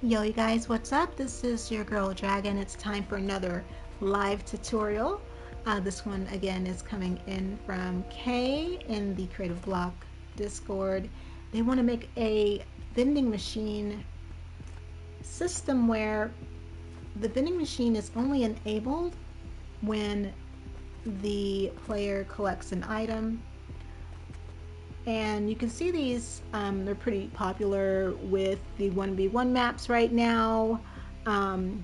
Yo, you guys, what's up? This is your girl Dragon. It's time for another live tutorial. This one again is coming in from Kay in the Creative Block Discord. They want to make a vending machine system where the vending machine is only enabled when the player collects an item. And you can see these, they're pretty popular with the 1v1 maps right now. And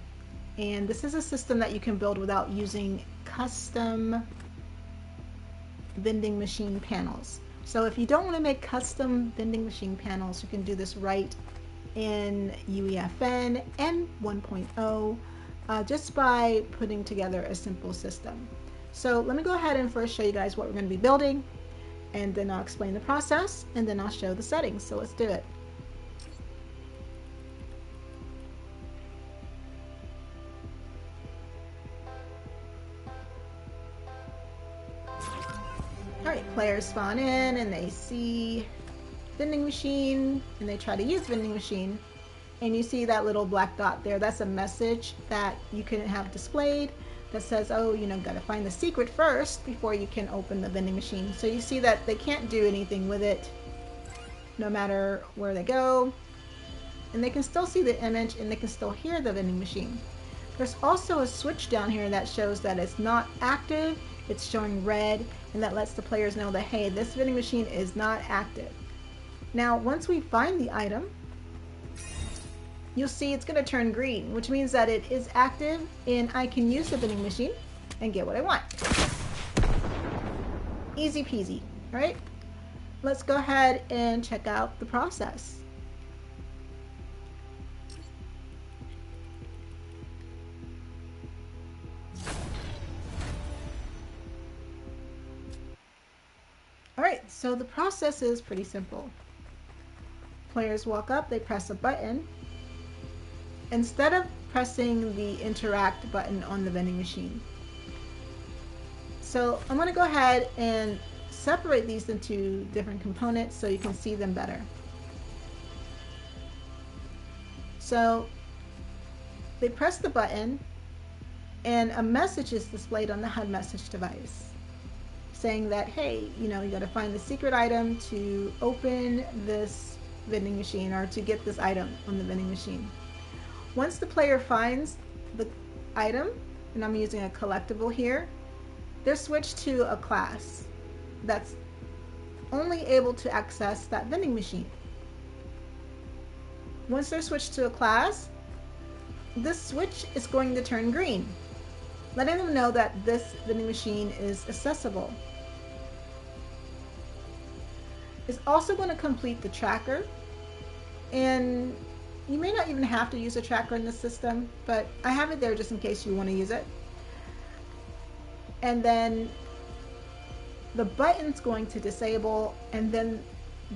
this is a system that you can build without using custom vending machine panels. So if you don't want to make custom vending machine panels, you can do this right in UEFN and 1.0 just by putting together a simple system. So let me go ahead and first show you guys what we're going to be building, and then I'll explain the process, and then I'll show the settings. So let's do it. Alright, players spawn in and they see vending machine and they try to use vending machine, and you see that little black dot there. That's a message that you can have displayed that says, oh, you know, gotta find the secret first before you can open the vending machine. So you see that they can't do anything with it no matter where they go, and they can still see the image and they can still hear the vending machine. There's also a switch down here that shows that it's not active. It's showing red, and that lets the players know that, hey, this vending machine is not active. Now once we find the item, you'll see it's going to turn green, which means that it is active and I can use the vending machine and get what I want. Easy peasy, right? Let's go ahead and check out the process. Alright, so the process is pretty simple. Players walk up, they press a button. Instead of pressing the interact button on the vending machine. So I'm going to go ahead and separate these into different components so you can see them better. So they press the button and a message is displayed on the HUD message device saying that, hey, you know, you got to find the secret item to open this vending machine, or to get this item on the vending machine. Once the player finds the item, and I'm using a collectible here, they're switched to a class that's only able to access that vending machine. Once they're switched to a class, this switch is going to turn green, letting them know that this vending machine is accessible. It's also going to complete the tracker, and you may not even have to use a tracker in this system, but I have it there just in case you want to use it. And then the button's going to disable, and then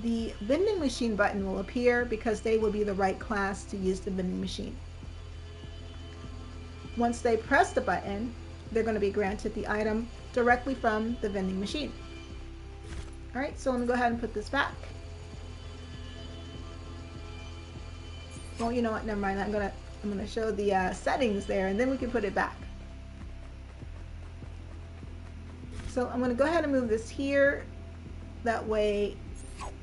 the vending machine button will appear because they will be the right class to use the vending machine. Once they press the button, they're going to be granted the item directly from the vending machine. Alright, so let me go ahead and put this back. Well, you know what, never mind. I'm gonna show the settings there, and then we can put it back. So I'm gonna go ahead and move this here. That way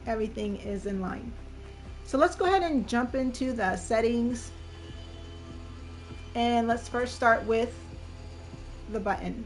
everything is in line. So let's go ahead and jump into the settings, and let's first start with the button.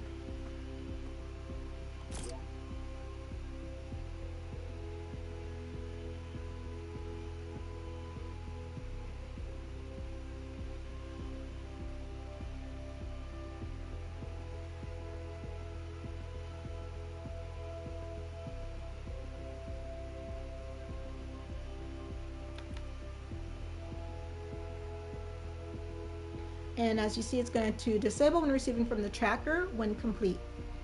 And as you see, it's going to disable when receiving from the tracker when complete.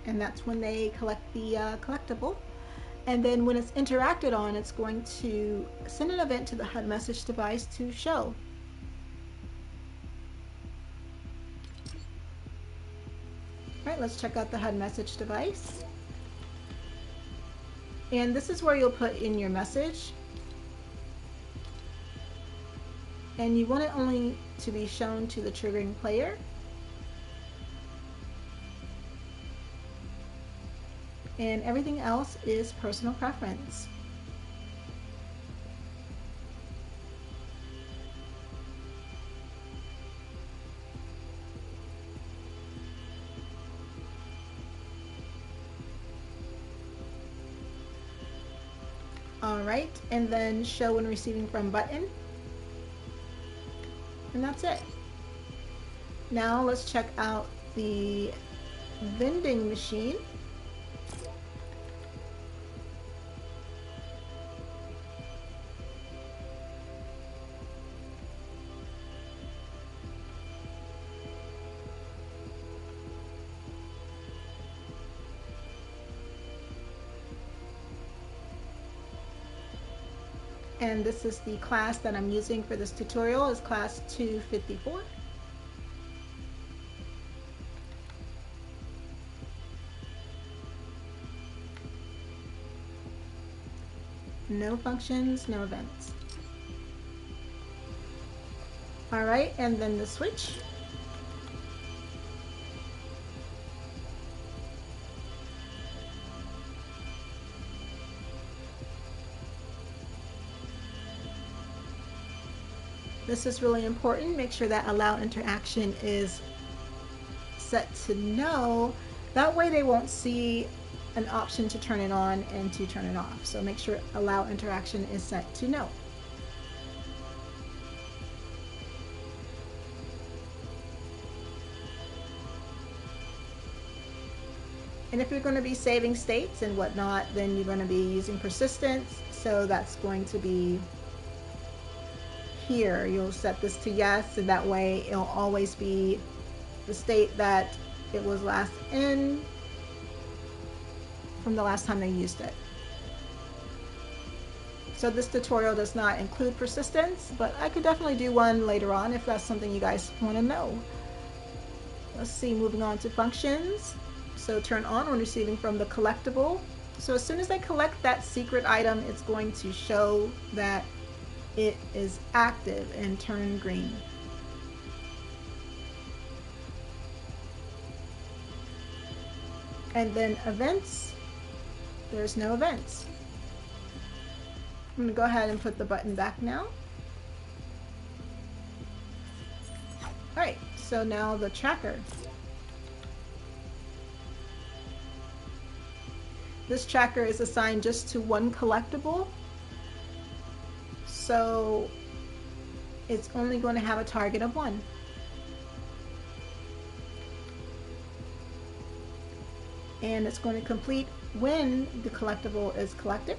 And that's when they collect the collectible. And then when it's interacted on, it's going to send an event to the HUD message device to show. Alright, let's check out the HUD message device. And this is where you'll put in your message. And you want it only to be shown to the triggering player. And everything else is personal preference. Alright, and then show when receiving from button. And that's it. Now let's check out the vending machine. And this is the class that I'm using for this tutorial, is class 254. No functions, no events. All right, and then the switch. This is really important. Make sure that allow interaction is set to no. That way they won't see an option to turn it on and to turn it off. So make sure allow interaction is set to no. And if you're going to be saving states and whatnot, then you're going to be using persistence. So that's going to be here. You'll set this to yes, and that way it'll always be the state that it was last in from the last time they used it. So this tutorial does not include persistence, but I could definitely do one later on if that's something you guys want to know. Let's see, moving on to functions. So turn on when receiving from the collectible. So as soon as they collect that secret item, it's going to show that it is active and turn green. And then events, there's no events. I'm going to go ahead and put the button back now. Alright, so now the tracker. This tracker is assigned just to one collectible. So it's only going to have a target of 1. And it's going to complete when the collectible is collected.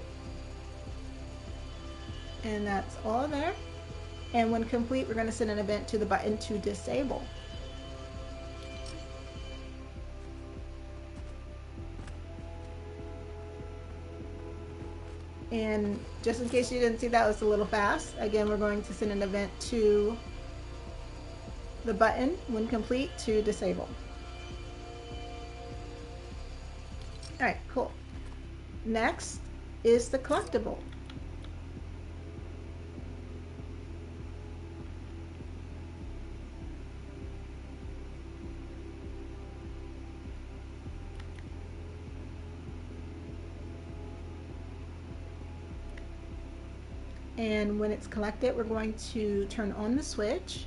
And that's all there. And when complete, we're going to send an event to the button to disable. And just in case you didn't see, that was a little fast. Again, we're going to send an event to the button when complete to disable. All right, cool. Next is the collectible. And when it's collected, we're going to turn on the switch.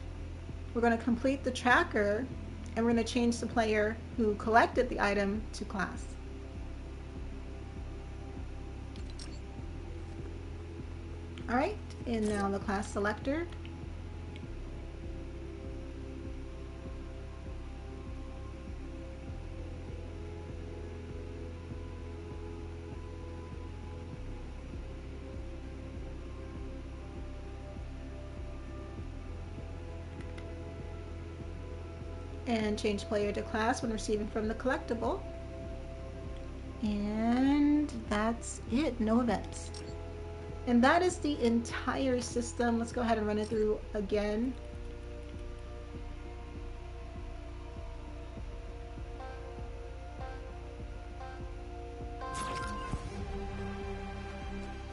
We're going to complete the tracker, and we're going to change the player who collected the item to class. All right, and now the class selector. And change player to class when receiving from the collectible. And that's it, no events. And that is the entire system. Let's go ahead and run it through again.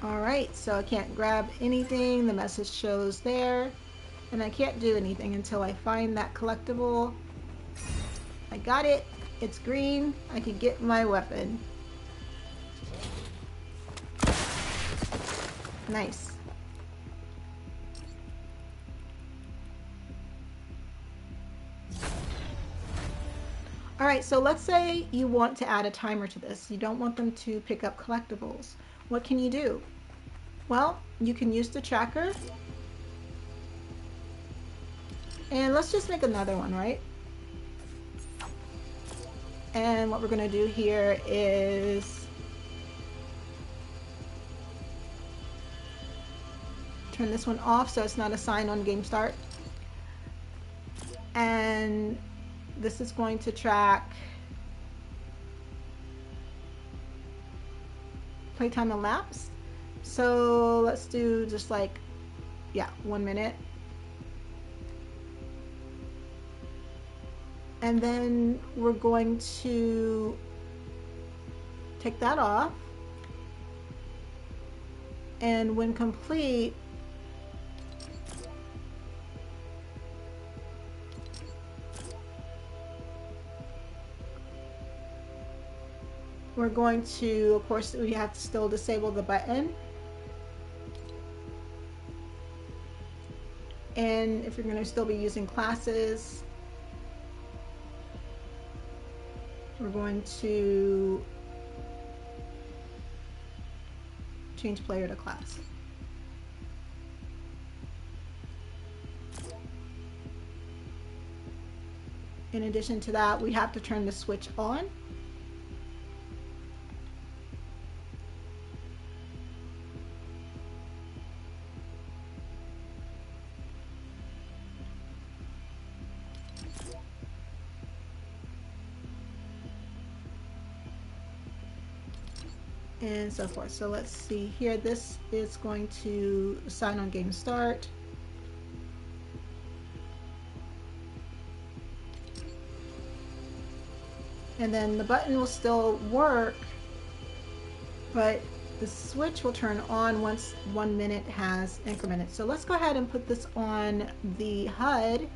All right, so I can't grab anything. The message shows there. And I can't do anything until I find that collectible. I got it. It's green. I can get my weapon. Nice. All right, so let's say you want to add a timer to this. You don't want them to pick up collectibles. What can you do? Well, you can use the tracker. And let's just make another one, right? And what we're going to do here is turn this one off so it's not a sign on game start. And this is going to track playtime elapsed. So let's do just like, yeah, 1 minute. And then we're going to take that off. And when complete, we're going to, of course, we have to still disable the button. And if you're going to still be using classes, we're going to change player to class. In addition to that, we have to turn the switch on. And so forth. So let's see here. This is going to sign on game start. And then the button will still work, but the switch will turn on once 1 minute has incremented. So let's go ahead and put this on the HUD.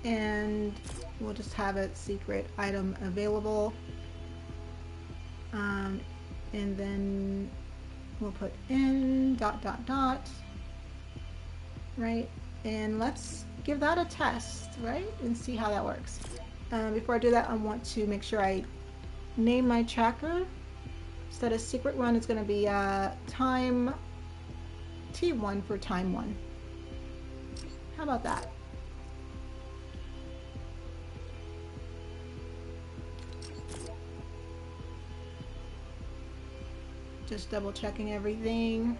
And we'll just have a secret item available. And then we'll put in ... right? And let's give that a test, right? And see how that works. Before I do that, I want to make sure I name my tracker. Instead of secret run, it's going to be time T1 for time 1. How about that? Just double checking everything.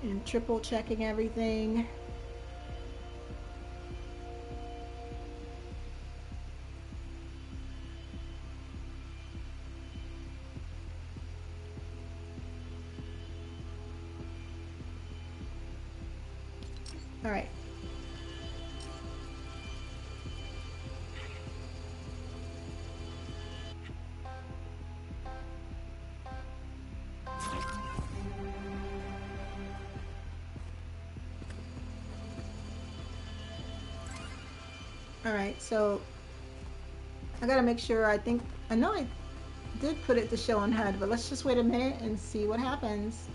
And triple checking everything. All right. All right, so I gotta make sure. I know I did put it to show on HUD, but let's just wait a minute and see what happens.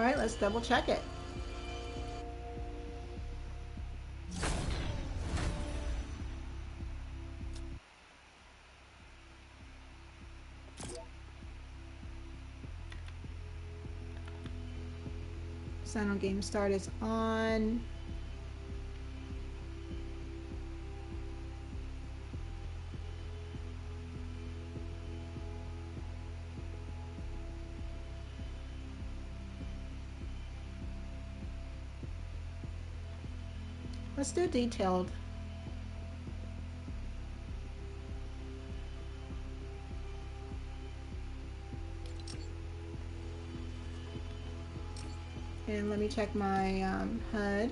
All right, let's double check it. Sign on game start is on. Let's do detailed. And let me check my HUD.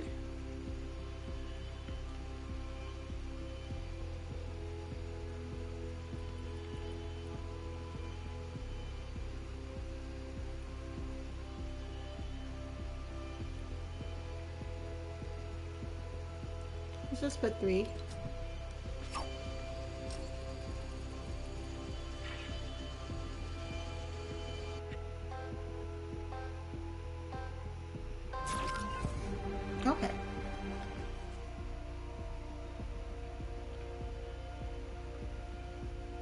Let's just put 3. Okay.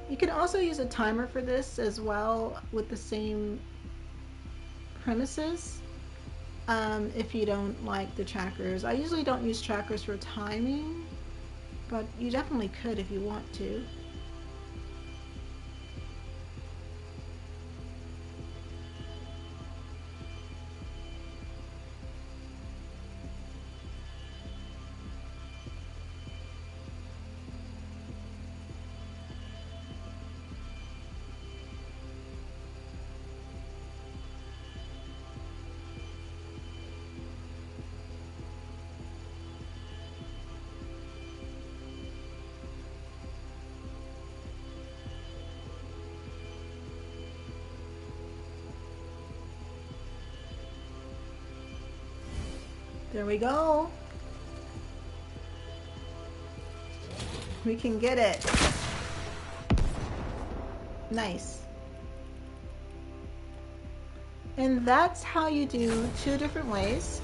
You can also use a timer for this as well with the same premises. If you don't like the trackers. I usually don't use trackers for timing, but you definitely could if you want to. There we go. We can get it. Nice. And that's how you do 2 different ways.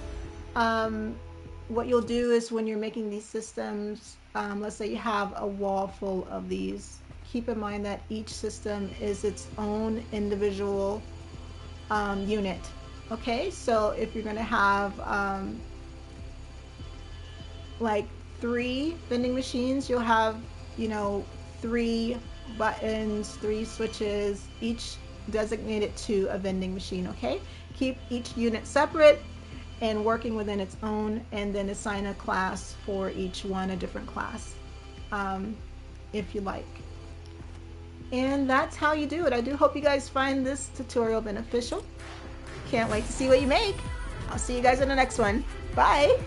What you'll do is when you're making these systems, let's say you have a wall full of these, keep in mind that each system is its own individual unit. Okay, so if you're going to have like 3 vending machines, you'll have, you know, 3 buttons, 3 switches, each designated to a vending machine. Okay, keep each unit separate and working within its own, and then assign a class for each one, a different class, if you like. And that's how you do it. I do hope you guys find this tutorial beneficial. Can't wait to see what you make. I'll see you guys in the next one. Bye.